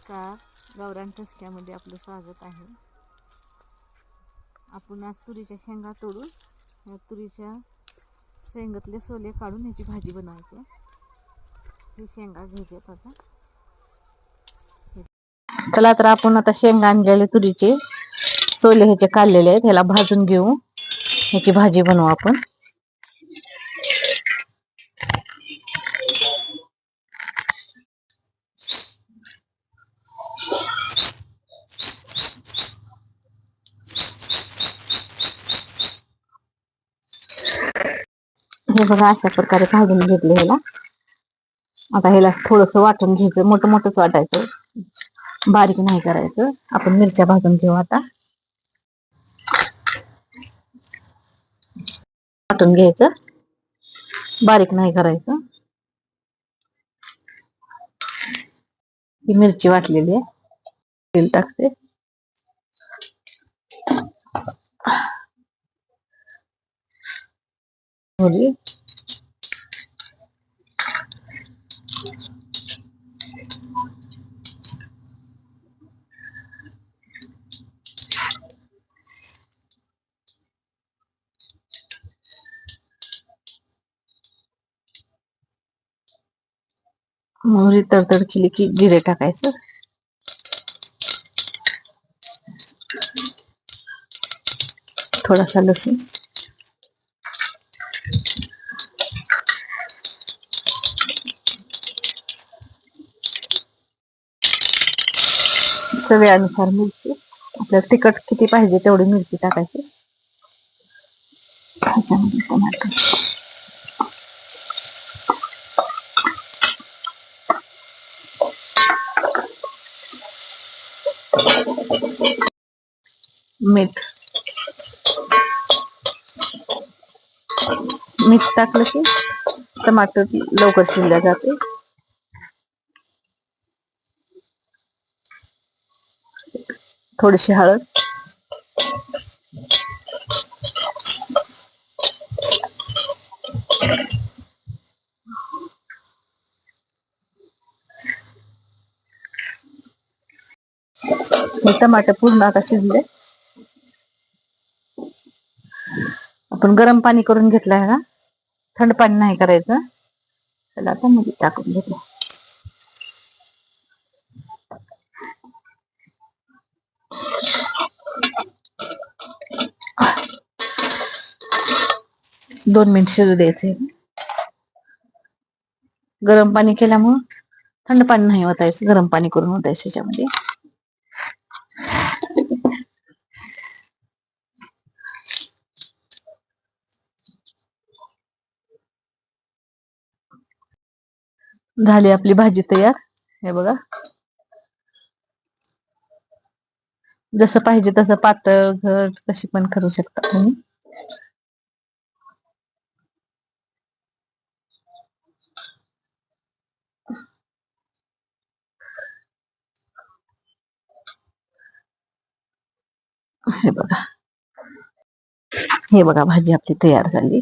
नमस्कार, गावरान ठसक्यामध्ये आपलं स्वागत आहे. आपण आज तुरीच्या शेंगा तोडून या तुरीच्या शेंगातले सोले काढून याची भाजी बनवायची. ही शेंगा घ्यायचे आता. चला तर आपण आता शेंगा आणलेले तुरीचे सोले ह्याचे काढलेले आहेत, ह्याला भाजून घेऊ. ह्याची भाजी बनवू आपण. हे बघा, अशा प्रकारे भाजून घेतले ह्याला. आता ह्याला थोडस वाटून घ्यायचं, मोठं मोठंच वाटायचं, बारीक नाही करायचं. आपण मिरच्या भाजून घेऊ आता. वाटून घ्यायचं, बारीक नाही करायचं. ही मिरची वाटलेली आहे, तेल टाकते. मोहरी, मोहरी तडतड केली की जिरे टाकायचं. थोडासा लसूण, चवीनुसार मिरची. आपल्याला तिखट किती पाहिजे तेवढी मिरची टाकायची. ह्याच्यामध्ये टोमॅटो, मीठ. मीठ टाकलं की टमाटर लवकर शिजल्या जाते. थोडीशी हळद, टमाटर पूर्ण आता शिजले. आपण गरम पाणी करून घेतलं आहे ना, थंड पाणी नाही करायचं. त्याला आता मध्ये टाकून घेतलं. 2 मिनिट शिजू द्यायचे. गरम पाणी केल्यामुळं थंड पाणी नाही ओतायचं, गरम पाणी करून ओतायचं ह्याच्यामध्ये. झाली आपली भाजी तयार. हे बघा, जसं पाहिजे तसं पातळ घट कशी पण करू शकता तुम्ही. हे बघा, भाजी आपली तयार झाली.